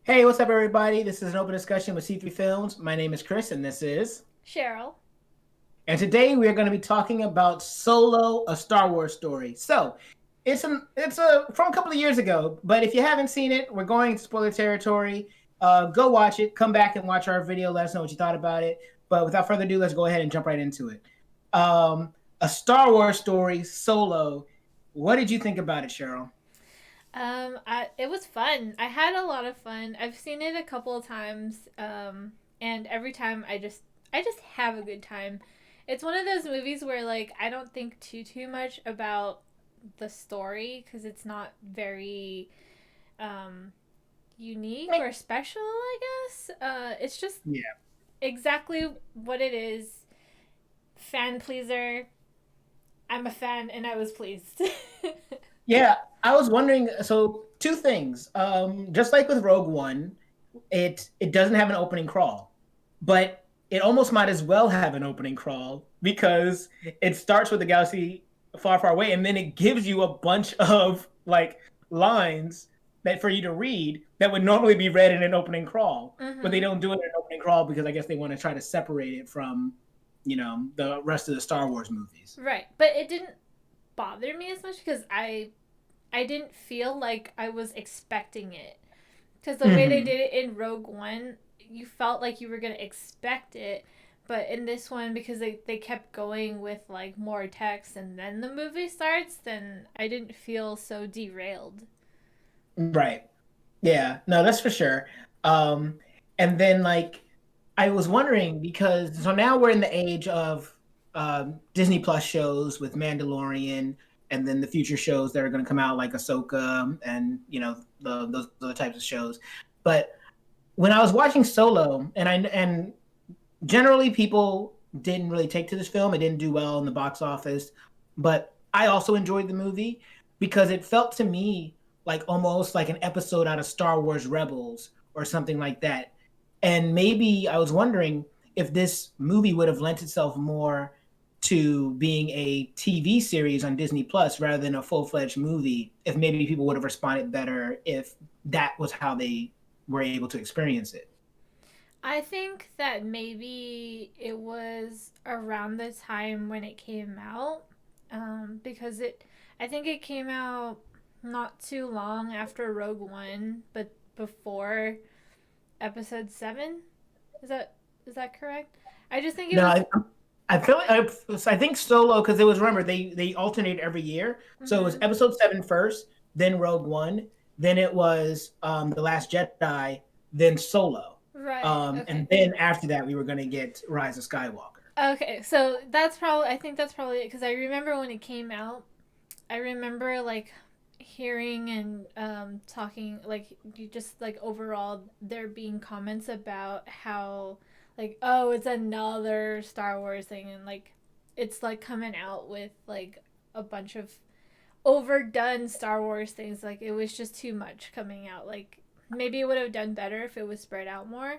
Hey, what's up, everybody? This is an open discussion with C3 Films. My name is Chris, and this is. Cheryl. And today we are going to be talking about Solo, a Star Wars story. So, it's a from a couple of years ago, but if you haven't seen it, we're going to spoiler territory. Go watch it. Come back and watch our video. Let us know what you thought about it. But without further ado, let's go ahead and jump right into it. A Star Wars story, Solo. What did you think about it, Cheryl? It was fun. I had a lot of fun. I've seen it a couple of times, and every time I just have a good time. It's one of those movies where like I don't think too much about the story because it's not very um, unique or special. I guess it's just Yeah. exactly what it is. Fan pleaser. I'm a fan, and I was pleased. Yeah, I was wondering. So two things. Just like with Rogue One, it doesn't have an opening crawl, but it almost might as well have an opening crawl because it starts with the galaxy far, far away, and then it gives you a bunch of like lines that for you to read that would normally be read in an opening crawl, but they Mm-hmm. don't do it in an opening crawl because I guess they want to try to separate it from, the rest of the Star Wars movies. Right, but it didn't bother me as much because I didn't feel like I was expecting it. Because the way they Hmm. did it in Rogue One, you felt like you were gonna expect it, but in this one, because they kept going with like more text and then the movie starts, then I didn't feel so derailed. Right. Yeah, no, that's for sure. Um, and then like I was wondering because so now we're in the age of Disney Plus shows with Mandalorian, and then the future shows that are going to come out like Ahsoka and those other types of shows. But when I was watching Solo, and generally people didn't really take to this film, it didn't do well in the box office, but I also enjoyed the movie because it felt to me like almost like an episode out of Star Wars Rebels or something like that. And maybe I was wondering if this movie would have lent itself more to being a TV series on Disney Plus rather than a full-fledged movie, if maybe people would have responded better if that was how they were able to experience it. I think that maybe it was around the time when it came out, because I think it came out not too long after Rogue One, but before Episode 7. Is that is that correct? I just think it No, was. I feel like I think Solo because it was, remember, they alternate every year. So it was Mm-hmm. Episode 7 first, then Rogue One, then it was The Last Jedi, then Solo, Right. and Okay. then after that we were gonna get Rise of Skywalker. Okay. So that's probably. I think that's probably it because I remember when it came out. I remember like hearing and talking like you just like overall there being comments about how like oh it's another Star Wars thing and like it's like coming out with like a bunch of overdone Star Wars things. Like it was just too much coming out. Like maybe it would have done better if it was spread out more,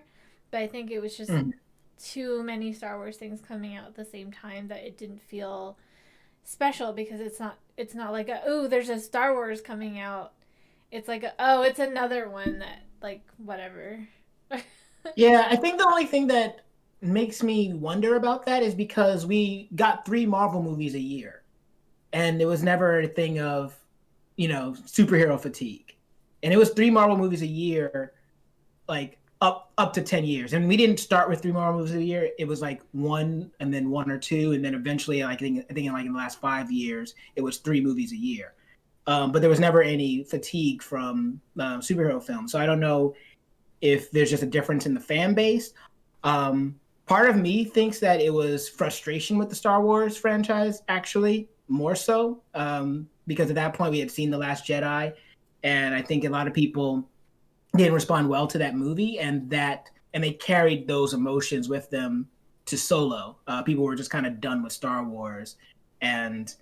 but I think it was just Mhm. too many Star Wars things coming out at the same time that it didn't feel special because it's not like a, oh there's a Star Wars coming out. It's like a, oh it's another one that like whatever. Yeah, I think the only thing that makes me wonder about that is because we got three Marvel movies a year, and it was never a thing of superhero fatigue, and it was three Marvel movies a year like up to 10 years. And we didn't start with three Marvel movies a year. It was like one and then one or two. And then eventually, like, I think like in the last 5 years, it was three movies a year. But there was never any fatigue from superhero films. So I don't know if there's just a difference in the fan base. Part of me thinks that it was frustration with the Star Wars franchise, actually, more so, because at that point we had seen The Last Jedi. And I think a lot of people didn't respond well to that movie, and they carried those emotions with them to Solo. People were just kind of done with Star Wars, and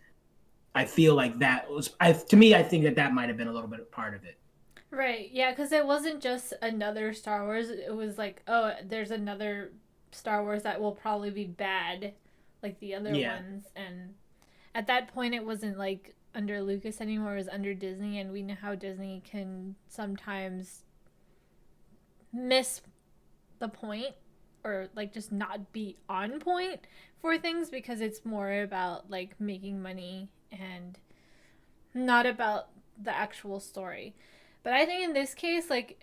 I feel like that was, to me, I think that might have been a little bit of part of it. Right, yeah, because it wasn't just another Star Wars. It was like, oh there's another Star Wars that will probably be bad like the other Yeah. ones. And at that point it wasn't like under Lucas anymore, it was under Disney, and we know how Disney can sometimes miss the point, or like just not be on point for things, because it's more about like making money and not about the actual story. But I think in this case, like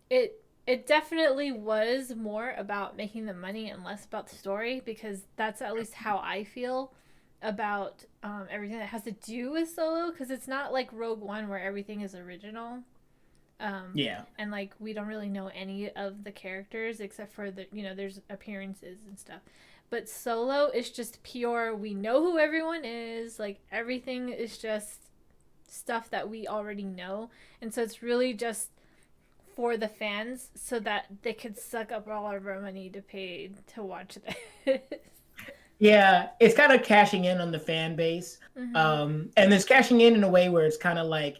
it definitely was more about making the money and less about the story, because that's at least how I feel about everything that has to do with Solo, because it's not like Rogue One where everything is original. Yeah. And like we don't really know any of the characters except for the, there's appearances and stuff. But Solo is just pure, we know who everyone is, like everything is just stuff that we already know. And so it's really just for the fans so that they could suck up all of our money to pay to watch this. Yeah, it's kind of cashing in on the fan base. Mm-hmm. And it's cashing in a way where it's kind of like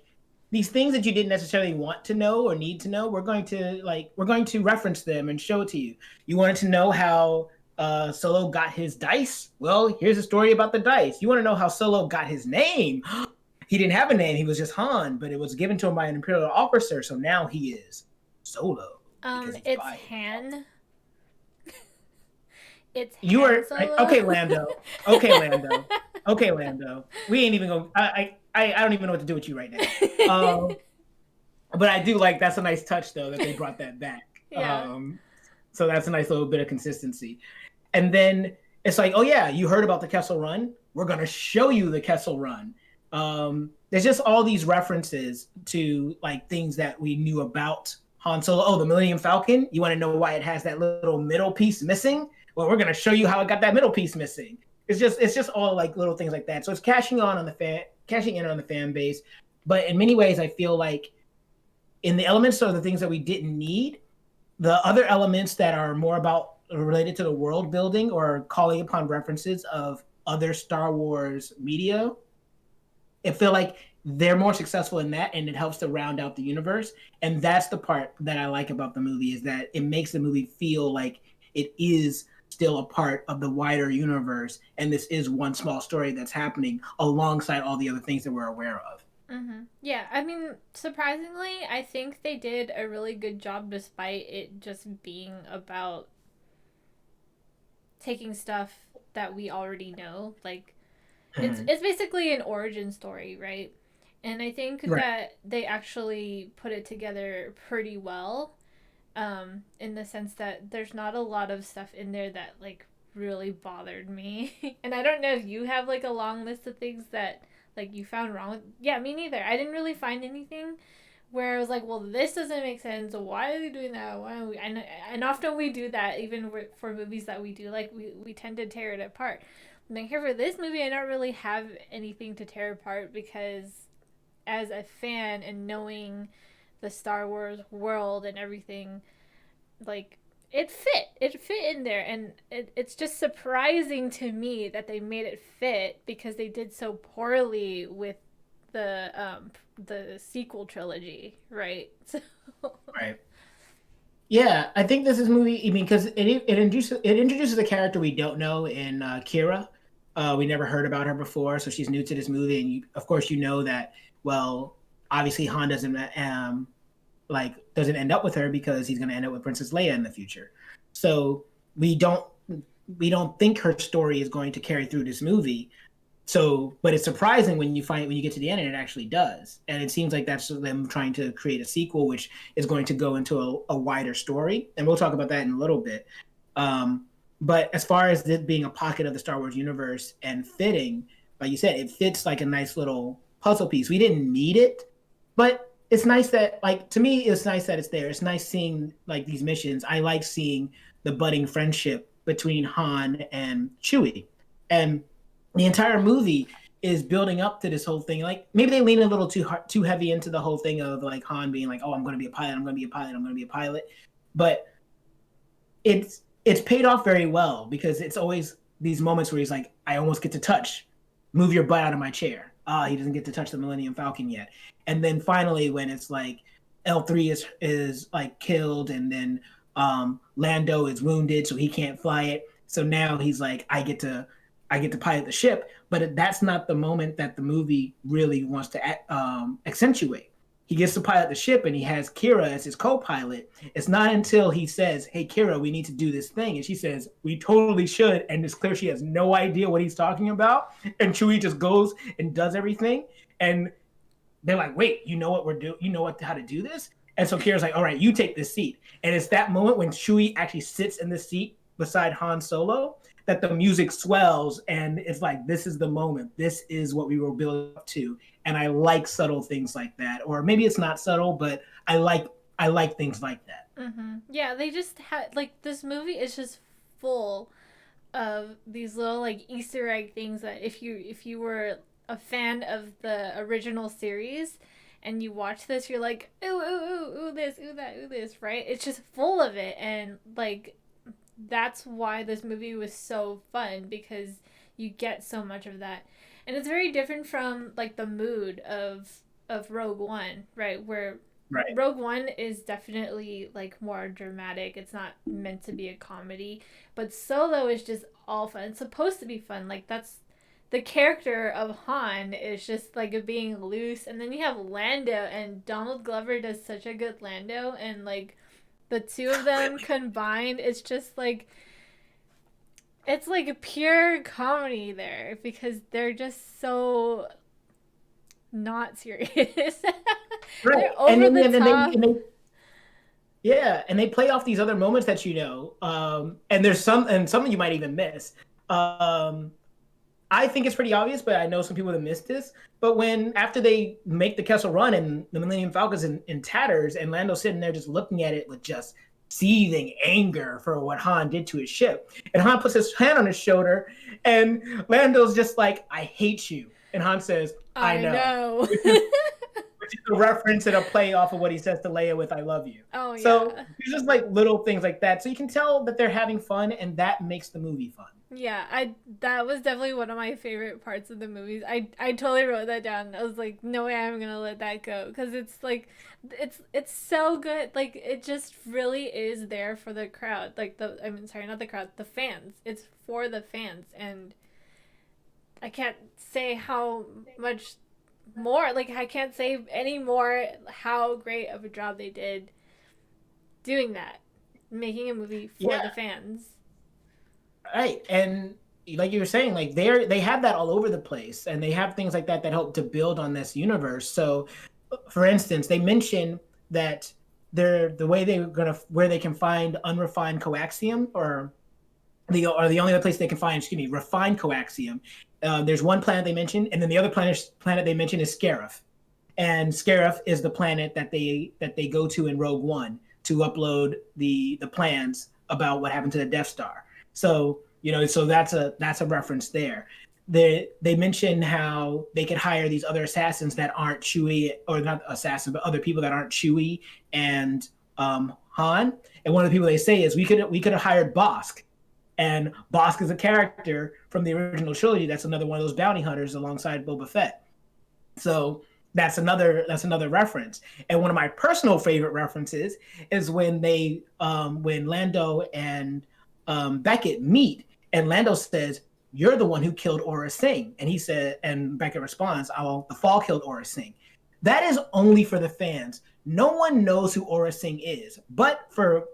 these things that you didn't necessarily want to know or need to know, we're going to reference them and show it to you. You wanted to know how Solo got his dice? Well, here's a story about the dice. You want to know how Solo got his name? He didn't have a name. He was just Han, but it was given to him by an Imperial officer. So now he is Solo because he's It's by. Han. It's You Han are Solo. okay, Lando. Okay, Lando. Okay, Lando. We ain't even going. I don't even know what to do with you right now. But I do like that's a nice touch though that they brought that back. Yeah. So that's a nice little bit of consistency. And then it's like, oh yeah, you heard about the Kessel Run? We're gonna show you the Kessel Run. There's just all these references to like things that we knew about Han Solo. Oh, the Millennium Falcon. You want to know why it has that little middle piece missing? Well, we're gonna show you how it got that middle piece missing. It's just all like little things like that. So it's cashing in on the fan base. But in many ways, I feel like in the elements of the things that we didn't need, the other elements that are more about related to the world building or calling upon references of other Star Wars media, I feel like they're more successful in that, and it helps to round out the universe. And that's the part that I like about the movie is that it makes the movie feel like it is still a part of the wider universe, and this is one small story that's happening alongside all the other things that we're aware of. Mm-hmm. Yeah, I mean, surprisingly, I think they did a really good job despite it just being about taking stuff that we already know. Like it's basically an origin story, right? And I think Right. that they actually put it together pretty well, in the sense that there's not a lot of stuff in there that like really bothered me. And I don't know if you have like a long list of things that like you found wrong with. Yeah, me neither. I didn't really find anything where I was like, well, this doesn't make sense. Why are they doing that? Why are we? And often we do that, even for movies that we do. Like we tend to tear it apart. Like here for this movie, I don't really have anything to tear apart because, as a fan and knowing the Star Wars world and everything, like it fit in there, and it's just surprising to me that they made it fit because they did so poorly with the sequel trilogy, right? So Right. Yeah, I think this is movie. I mean, because it introduces a character we don't know in Kira. We never heard about her before, so she's new to this movie, and of course, you know that. Well, obviously, Han doesn't end up with her because he's going to end up with Princess Leia in the future. So we don't we don't think her story is going to carry through this movie. So, but it's surprising when you get to the end and it actually does. And it seems like that's them trying to create a sequel, which is going to go into a wider story. And we'll talk about that in a little bit. But as far as it being a pocket of the Star Wars universe and fitting, like you said, it fits like a nice little puzzle piece. We didn't need it, but it's nice that, like, to me, it's nice that it's there. It's nice seeing like these missions. I like seeing the budding friendship between Han and Chewie. And the entire movie is building up to this whole thing. Like maybe they lean a little too heavy into the whole thing of like Han being like, "Oh, I'm going to be a pilot. I'm going to be a pilot. I'm going to be a pilot." But it's paid off very well because it's always these moments where he's like, "I almost get to touch, move your butt out of my chair." He doesn't get to touch the Millennium Falcon yet. And then finally, when it's like L3 is like killed, and then Lando is wounded, so he can't fly it. So now he's like, I get to pilot the ship, but that's not the moment that the movie really wants to accentuate. he gets to pilot the ship and he has Kira as his co-pilot. It's not until he says, "Hey Kira, we need to do this thing," and she says, "We totally should," and it's clear she has no idea what he's talking about, and Chewie just goes and does everything, and they're like, "Wait, you know what we're doing? You know how to do this?" And so Kira's like, "All right, you take this seat," and it's that moment when Chewie actually sits in the seat beside Han Solo that the music swells, and it's like, this is the moment. This is what we were built up to. And I like subtle things like that, or maybe it's not subtle, but I like things like that. Yeah, they just had like this movie is just full of these little like Easter egg things that if you were a fan of the original series and you watch this, you're like, ooh, ooh, ooh, ooh, this, ooh, that, ooh, this, right? It's just full of it. And like, that's why this movie was so fun because you get so much of that. And it's very different from like the mood of Rogue One, right? Where Right. Rogue One is definitely like more dramatic. It's not meant to be a comedy, but Solo is just all fun. It's supposed to be fun. Like that's the character of Han is just like being loose, and then you have Lando, and Donald Glover does such a good Lando, and like the two of them combined, it's like a pure comedy there because they're just so not serious. Right. They're over the top. Yeah, and they play off these other moments that and there's some you might even miss. Um, I think it's pretty obvious, but I know some people have missed this. But when after they make the Kessel Run and the Millennium Falcon's in tatters, and Lando's sitting there just looking at it with just seething anger for what Han did to his ship, and Han puts his hand on his shoulder, and Lando's just like, "I hate you," and Han says, "I I know," know. which is a reference and a play off of what he says to Leia with "I love you." Oh So yeah. there's just like little things like that, so you can tell that they're having fun, and that makes the movie fun. Yeah, I that was definitely one of my favorite parts of the movies. I totally wrote that down. I was like, no way I'm gonna let that go because it's like, it's so good. Like it just really is there for the crowd. Like the I mean, sorry, not the crowd, the fans. It's for the fans, and I can't say how much more. Like I can't say any more how great of a job they did doing that, making a movie for the Yeah, fans. right. And like you were saying, like they have that all over the place, and they have things like that that help to build on this universe. So, for instance, they mention that they're the way they're gonna where they can find unrefined coaxium, or the only other place they can find, excuse me, refined coaxium. There's one planet they mentioned, and then the other planet they mentioned is Scarif, and Scarif is the planet that they go to in Rogue One to upload the plans about what happened to the Death Star. So so that's a reference there. They mention how they could hire these other assassins that aren't Chewie, or not assassins, but other people that aren't Chewie and Han. And one of the people they say is we could have hired Bosk, and Bosk is a character from the original trilogy. That's another one of those bounty hunters alongside Boba Fett. So that's another reference. And one of my personal favorite references is when Lando and Beckett meet, and Lando says, "You're the one who killed Aura Singh," and he said, and Beckett responds, "Oh, the Fall killed Aura Singh." That is only for the fans. No one knows who Aura Singh is, but for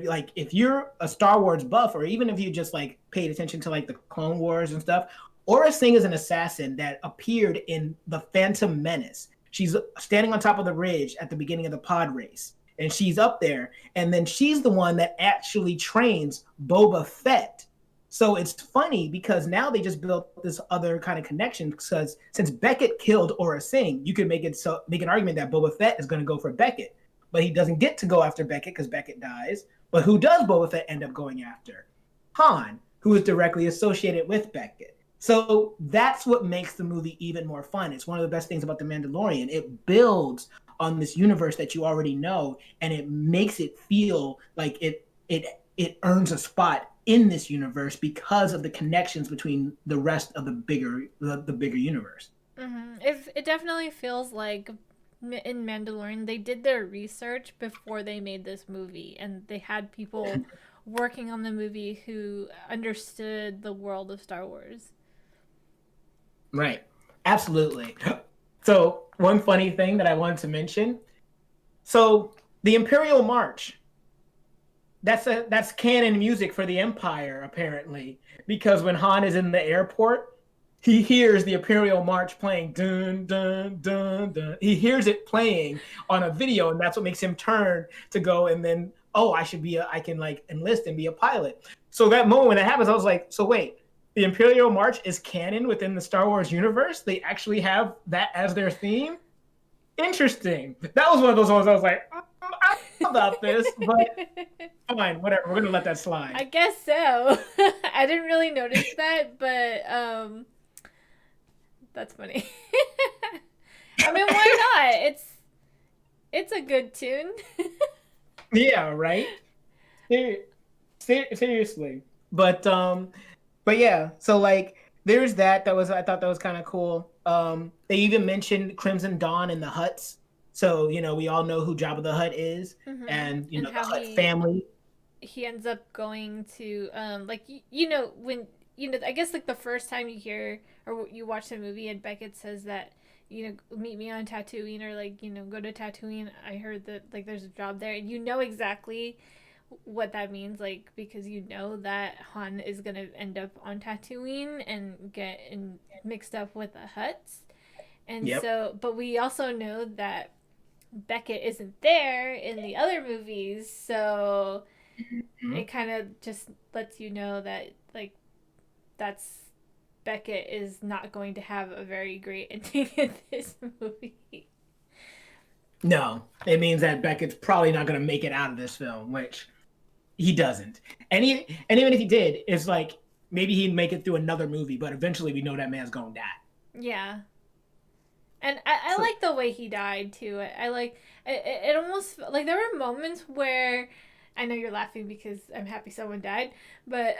like if you're a Star Wars buff, or even if you just like paid attention to like the Clone Wars and stuff, Aura Singh is an assassin that appeared in The Phantom Menace. She's standing on top of the ridge at the beginning of the pod race, and she's up there, and then she's the one that actually trains Boba Fett. So it's funny because now they just built this other kind of connection, because since Beckett killed Aura Singh, you could make an argument that Boba Fett is going to go for Beckett, but he doesn't get to go after Beckett because Beckett dies. But who does Boba Fett end up going after? Han, who is directly associated with Beckett. So that's what makes the movie even more fun. It's one of the best things about The Mandalorian. It builds on this universe that you already know, and it makes it feel like it earns a spot in this universe because of the connections between the rest of the bigger universe. It definitely feels like in Mandalorian they did their research before they made this movie, and they had people working on the movie who understood the world of Star Wars. Right. Absolutely. So one funny thing that I wanted to mention. So the Imperial March, that's canon music for the Empire, apparently, because when Han is in the airport, he hears the Imperial March playing dun dun dun dun. He hears it playing on a video, and that's what makes him turn to go and then, oh, I can like enlist and be a pilot. So that moment when that happens, I was like, so wait, the Imperial March is canon within the Star Wars universe? They actually have that as their theme? Interesting. That was one of those ones I was like, I don't know about this, but fine, whatever. We're gonna let that I slide. guess so. I didn't really notice that, but that's funny. I mean, why not? It's a good tune. Yeah, right. Ser- seriously, but yeah. So like, there's that. That was I thought that was kind of cool. They even mentioned Crimson Dawn and the Hutts. So we all know who Jabba the Hutt is, and And the how Hutt family. he ends up going to like when I guess like the first time you hear or you watch the movie and Beckett says that meet me on Tatooine, or like go to Tatooine. I heard that like there's a job there, and you know exactly what that means, like because you know that Han is gonna end up on Tatooine and mixed up with the Hutts. And Yep. so, but we also know that Beckett isn't there in the other movies, so it Mhm. kind of just lets you know that like that's Beckett is not going to have a very great ending in this movie. No, it means that Beckett's probably not gonna make it out of this film, which he doesn't. And even if he did, it's like maybe he'd make it through another movie, but eventually we know that man's gonna die. Yeah, and I So like the way he died too. I like it almost like there were moments where I know you're laughing because I'm happy someone died, but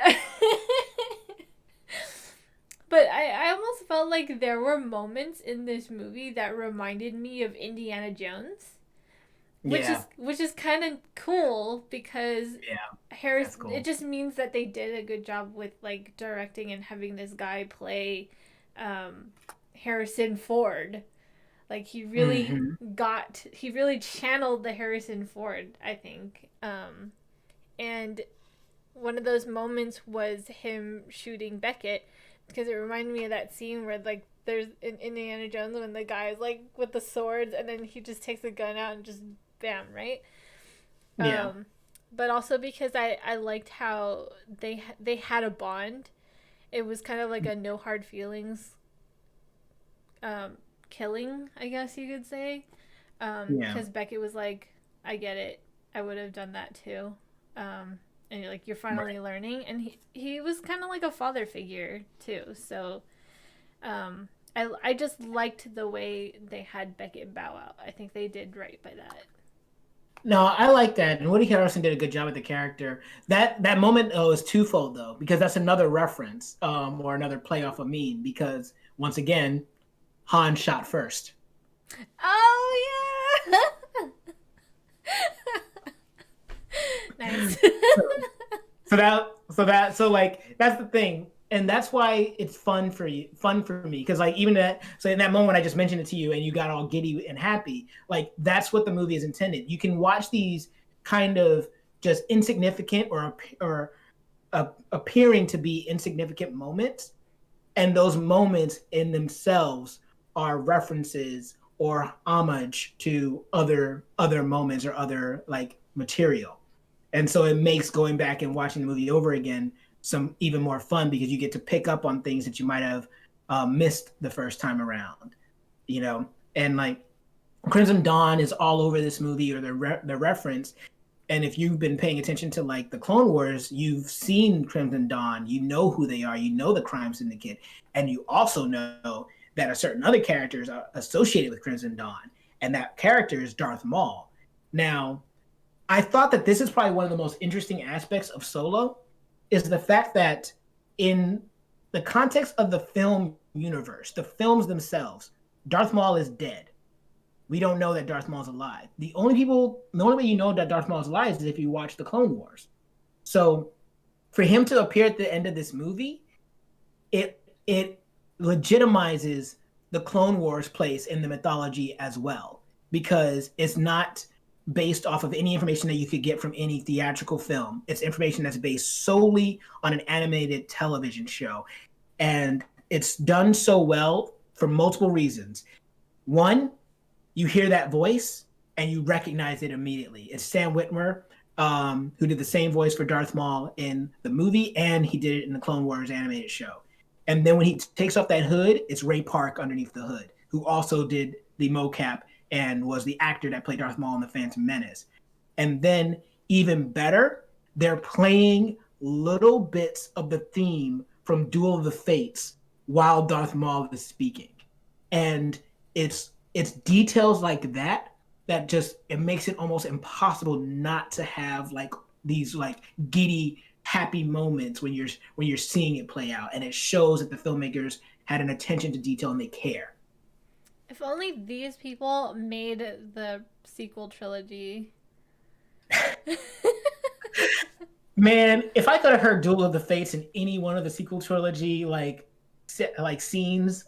but I almost felt like there were moments in this movie that reminded me of Indiana Jones, yeah, which is kind of cool because yeah, Harris, that's it cool. just means that they did a good job with like directing and having this guy play um, Harrison Ford. Like Hmm. he really channeled the Harrison Ford, I think. And one of those moments was him shooting Beckett, because it reminded me of that scene where like there's in Indiana Jones when the guy is like with the swords and then he just takes the gun out and just bam, right? Yeah. But also because I liked how they had a bond. It was kind of like a no hard feelings um, killing, I guess you could say. Yeah. Because Beckett was like, I get it. I would have done that too. And you're like, you're Right. finally learning. And he was kind of like a father figure too. So I just liked the way they had Beckett bow out. I think they did right by that. No, I like that, and Woody Harrelson did a good job with the character. That moment is twofold though, because that's another reference, or another play off a meme. Because once again, Han shot first. Oh yeah. Nice. So like that's the thing, and that's why it's fun for me, because like even that, so in that moment I just mentioned it to you and you got all giddy and happy, like that's what the movie is intended. You can watch these kind of just insignificant or appearing to be insignificant moments, and those moments in themselves are references or homage to other moments or other like material, and so it makes going back and watching the movie over again some even more fun, because you get to pick up on things that you might have missed the first time around, and like Crimson Dawn is all over this movie, or the reference. And if you've been paying attention to like the Clone Wars, you've seen Crimson Dawn, you know who they are, you know the crime syndicate, and you also know that a certain other characters are associated with Crimson Dawn, and that character is Darth Maul. Now, I thought that this is probably one of the most interesting aspects of Solo, is the fact that in the context of the film universe, the films themselves, Darth Maul is dead. We don't know that Darth Maul is alive. The only way you know that Darth Maul is alive is if you watch the Clone Wars. So for him to appear at the end of this movie, it legitimizes the Clone Wars place in the mythology as well, because it's not based off of any information that you could get from any theatrical film. It's information that's based solely on an animated television show. And it's done so well for multiple reasons. One, you hear that voice and you recognize it immediately. It's Sam Witwer, who did the same voice for Darth Maul in the movie, and he did it in the Clone Wars animated show. And then when he takes off that hood, it's Ray Park underneath the hood, who also did the mocap and was the actor that played Darth Maul in the Phantom Menace. And then, even better, they're playing little bits of the theme from Duel of the Fates while Darth Maul is speaking. And it's details like that that just it makes it almost impossible not to have like these like giddy happy moments when you're seeing it play out, and it shows that the filmmakers had an attention to detail and they care. If only these people made the sequel trilogy. Man, if I could have heard Duel of the Fates in any one of the sequel trilogy like scenes,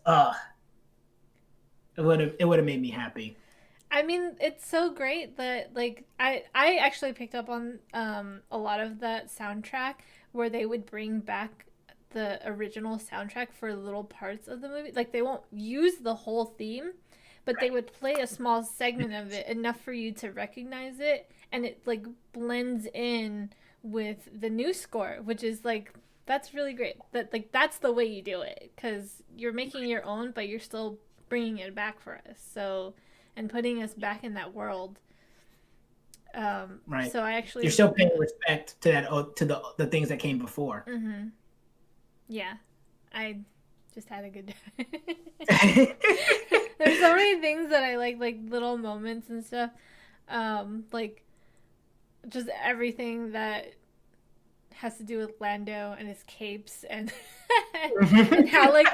it would have made me happy. I mean, it's so great that like I actually picked up on a lot of that soundtrack where they would bring back the original soundtrack for little parts of the movie. Like they won't use the whole theme, but they Right. would play a small segment of it enough for you to recognize it, and it like blends in with the new score, which is like that's really great. That like that's the way you do it because you're making your own, but you're still bringing it back for us. So and putting us back in that world. Right. So I You're actually, still paying respect to that to the things that came before. mm-hmm, yeah, I just had a good time. There's so many things that I like little moments and stuff. Like just everything that has to do with Lando and his capes and and how like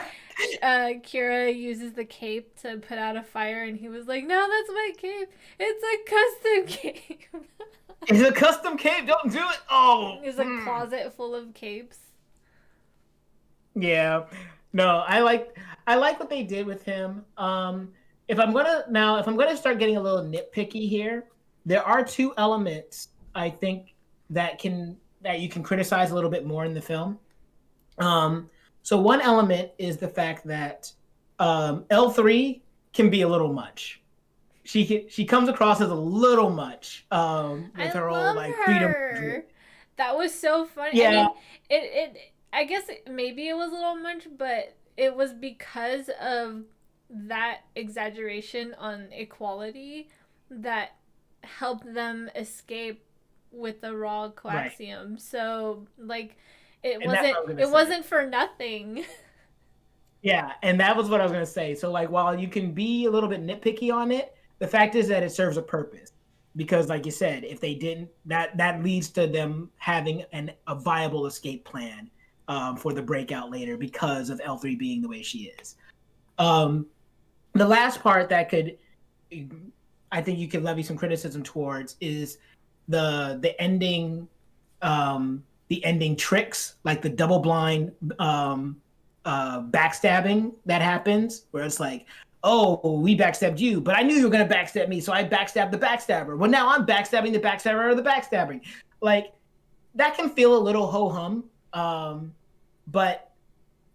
Kira uses the cape to put out a fire, and he was like, "No, that's my cape. It's a custom cape." It's a custom cape. Don't do it. Oh, There's a closet full of capes. yeah. No, I like what they did with him. If I'm gonna start getting a little nitpicky here, there are two elements I think that you can criticize a little bit more in the film. Um, so one element is the fact that L3 can be a little much. She comes across as a little much I with her old love like freedom. her. That was so funny. I Yeah, mean, I guess maybe it was a little much, but it was because of that exaggeration on equality that helped them escape with the raw right. coaxium. So like And that's what I was gonna it say. wasn't for nothing. Yeah, and that was what I was gonna say. So like while you can be a little bit nitpicky on it, the fact is that it serves a purpose. Because like you said, if they didn't, that leads to them having a viable escape plan for the breakout later because of L3 being the way she is. Um, the last part that could I think you could levy some criticism towards is the ending tricks, like the double blind backstabbing that happens, where it's like, oh, we backstabbed you, but I knew you were gonna backstab me, so I backstabbed the backstabber. Well, now I'm backstabbing the backstabber or the backstabbing. Like that can feel a little ho hum, but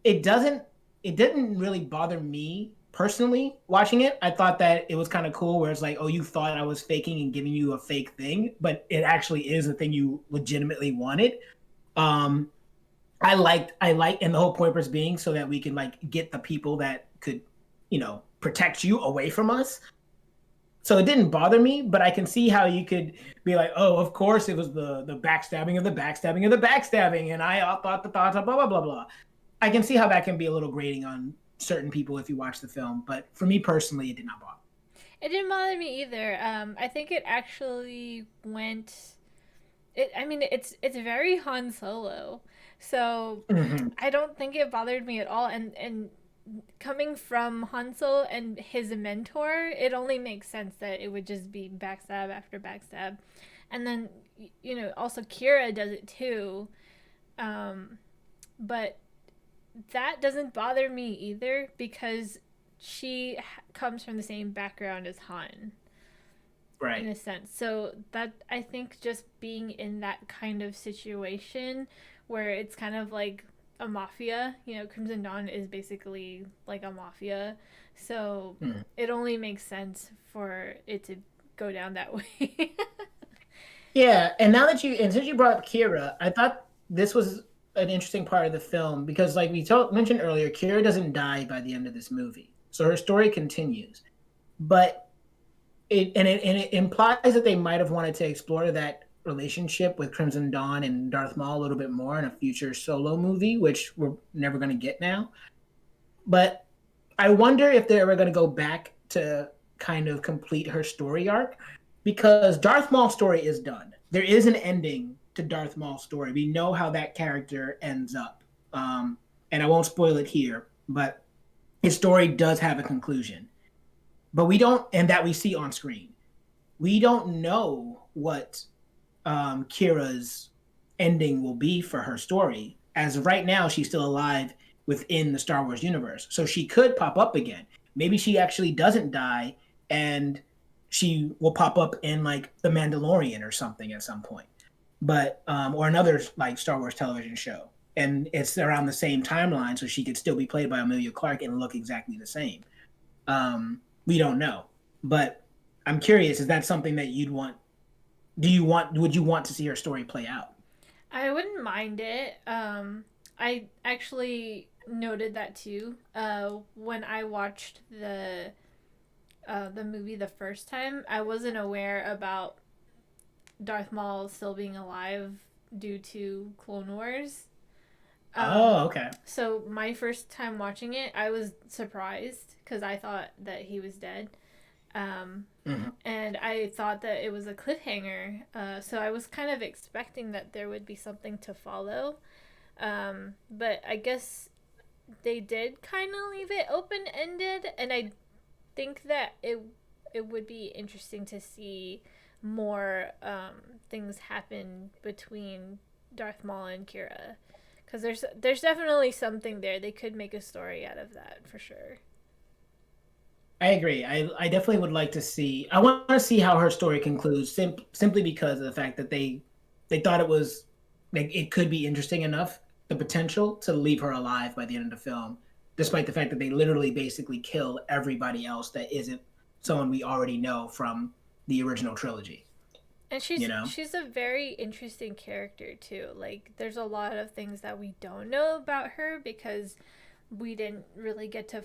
it doesn't. It didn't really bother me personally watching it. I thought that it was kind of cool, where it's like, oh, you thought I was faking and giving you a fake thing, but it actually is the thing you legitimately wanted. Um, and the whole purpose being so that we can like get the people that could, protect you away from us. So it didn't bother me, but I can see how you could be like, oh, of course it was the backstabbing of the backstabbing of the backstabbing, and I thought the thoughts of blah blah blah blah. I can see how that can be a little grating on certain people if you watch the film, but for me personally, it did not bother. It didn't bother me either. I think it actually went. It. I mean, it's very Han Solo, so Mhm. I don't think it bothered me at all. And coming from Han Solo and his mentor, it only makes sense that it would just be backstab after backstab, and then also Kira does it too. Um, but that doesn't bother me either because comes from the same background as Han in Right. a sense. So that I think just being in that kind of situation where it's kind of like a mafia, Crimson Dawn is basically like a mafia. So Mhm. it only makes sense for it to go down that way. Yeah, and now that and since you brought up Kira, I thought this was an interesting part of the film because, like we mentioned earlier, Kira doesn't die by the end of this movie, so her story continues. But it implies that they might have wanted to explore that relationship with Crimson Dawn and Darth Maul a little bit more in a future solo movie, which we're never going to get now. But I wonder if they're ever going to go back to kind of complete her story arc because Darth Maul's story is done. There is an ending to Darth Maul's story. We know how that character ends up. And I won't spoil it here, but his story does have a conclusion. But we don't, and that we see on screen. We don't know what Kira's ending will be for her story. As of right now, she's still alive within the Star Wars universe. So she could pop up again. Maybe she actually doesn't die and she will pop up in like The Mandalorian or something at some point. But or another like Star Wars television show. And it's around the same timeline, so she could still be played by Amelia Clark and look exactly the same. We don't know. But I'm curious, is that something that you'd want would you want to see her story play out? I wouldn't mind it. I actually noted that too. When I watched the movie the first time, I wasn't aware about Darth Maul still being alive due to Clone Wars. Oh, okay. So my first time watching it, I was surprised because I thought that he was dead. Um, Mhm. and I thought that it was a cliffhanger. So I was kind of expecting that there would be something to follow. But I guess they did kind of leave it open ended, and I think that it would be interesting to see more things happen between Darth Maul and Kira, because there's definitely something there. They could make a story out of that for sure. I agree. I definitely would like to see. I want to see how her story concludes, simply because of the fact that they thought it was like it could be interesting enough, the potential to leave her alive by the end of the film, despite the fact that they literally basically kill everybody else that isn't someone we already know from the original trilogy. And You know? she's a very interesting character too. Like there's a lot of things that we don't know about her because we didn't really get to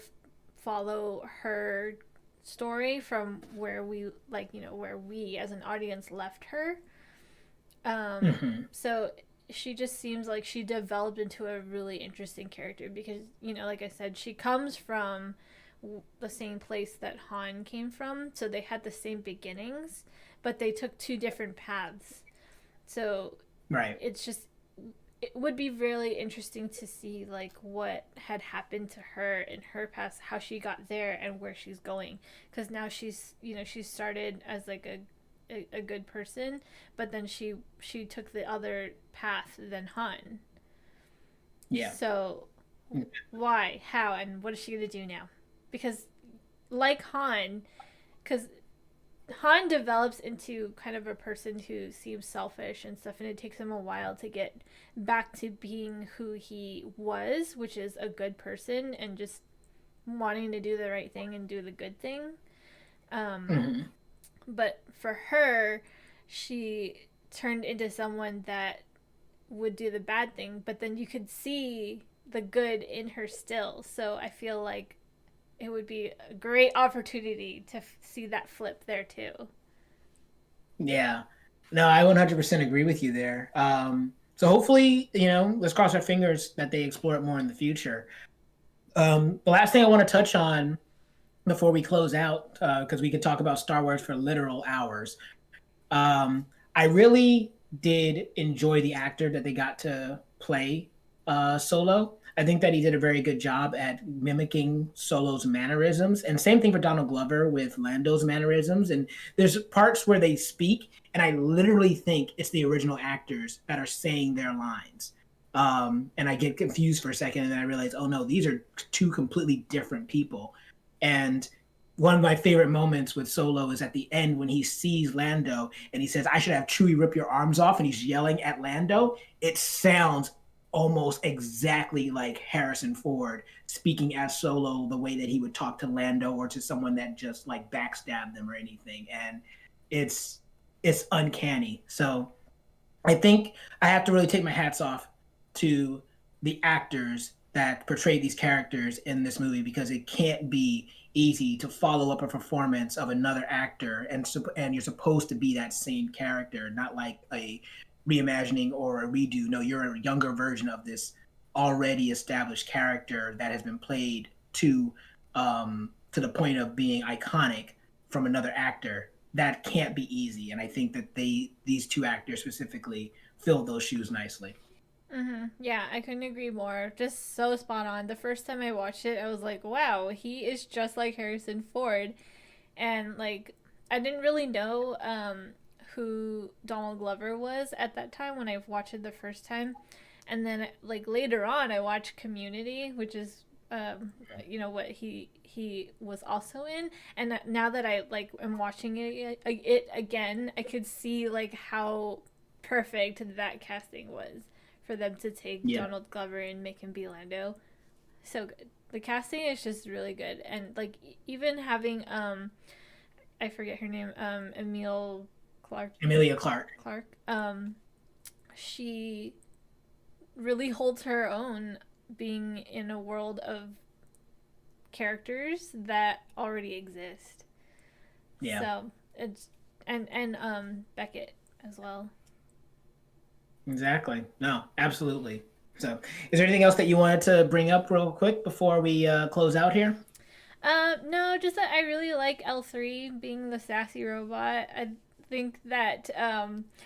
follow her story from where we where we as an audience left her. Hmm. So she just seems like she developed into a really interesting character because like I said, she comes from the same place that Han came from, so they had the same beginnings, but they took two different paths. So Right. it's just it would be really interesting to see like what had happened to her in her past, how she got there and where she's going, because now she started as like a good person, but then she took the other path than Han. Yeah. So why, how, and what is she gonna do now? Because like Han, because Han develops into kind of a person who seems selfish and stuff, and it takes him a while to get back to being who he was, which is a good person and just wanting to do the right thing and do the good thing. Um, Hmm. but for her, she turned into someone that would do the bad thing, but then you could see the good in her still. So I feel like it would be a great opportunity to see that flip there too. Yeah. No, I 100% agree with you there. So hopefully, let's cross our fingers that they explore it more in the future. The last thing I want to touch on before we close out, because we could talk about Star Wars for literal hours. I really did enjoy the actor that they got to play Solo. I think that he did a very good job at mimicking Solo's mannerisms. And same thing for Donald Glover with Lando's mannerisms. And there's parts where they speak, and I literally think it's the original actors that are saying their lines. And I get confused for a second, and then I realize, oh no, these are two completely different people. And one of my favorite moments with Solo is at the end when he sees Lando and he says, "I should have Chewie rip your arms off," and he's yelling at Lando. It sounds almost exactly like Harrison Ford speaking as Solo, the way that he would talk to Lando or to someone that just like backstabbed them or anything. And it's it's uncanny. So I think I have to really take my hats off to the actors that portray these characters in this movie, because it can't be easy to follow up a performance of another actor, and you're supposed to be that same character, not like a reimagining or a redo. No, you're a younger version of this already established character that has been played to the point of being iconic from another actor. That can't be easy, and I think that these two actors specifically filled those shoes nicely. Yeah, I couldn't agree more. Just so spot on. The first time I watched it, I was like, wow, he is just like Harrison Ford. And like, I didn't really know who Donald Glover was at that time when I watched it the first time. And then like later on, I watched Community, which is what he was also in. And now that I like am watching it again, I could see like how perfect that casting was for them to take Yeah, Donald Glover and make him be Lando. So good. The casting is just really good, and like even having I forget her name, Emile Clark. Emilia Clarke. Clark. She really holds her own, being in a world of characters that already exist. Yeah, So it's and Beckett as well. exactly. No, absolutely. So, is there anything else that you wanted to bring up real quick before we close out here? No, just that I really like L3 being the sassy robot. I think that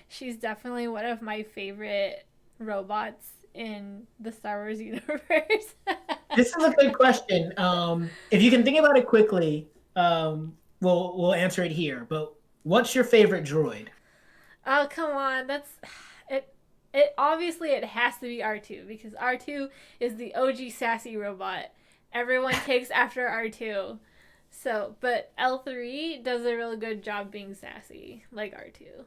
she's definitely one of my favorite robots in the Star Wars universe. This is a good question. If you can think about it quickly, we'll answer it here. But what's your favorite droid? Oh, come on. That's it. It obviously it has to be R2 because R2 is the OG sassy robot. Everyone takes after R2. So, but L3 does a really good job being sassy, like R2.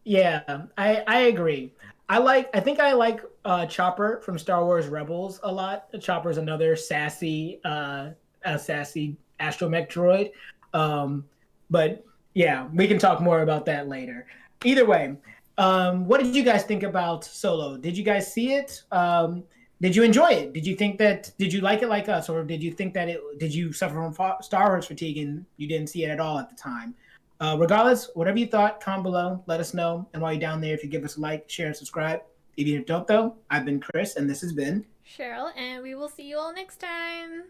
Yeah, I agree. I think I like Chopper from Star Wars Rebels a lot. Chopper's another sassy astromech droid. Um, but yeah, we can talk more about that later. Either way, what did you guys think about Solo? Did you guys see it? Did you enjoy it? Did you like it like us, or did you think that it did you suffer from Star Wars fatigue and you didn't see it at all at the time? Regardless, whatever you thought, comment below. Let us know. And while you're down there, if you give us a like, share, and subscribe. If you don't, though, I've been Chris, and this has been Cheryl, and we will see you all next time.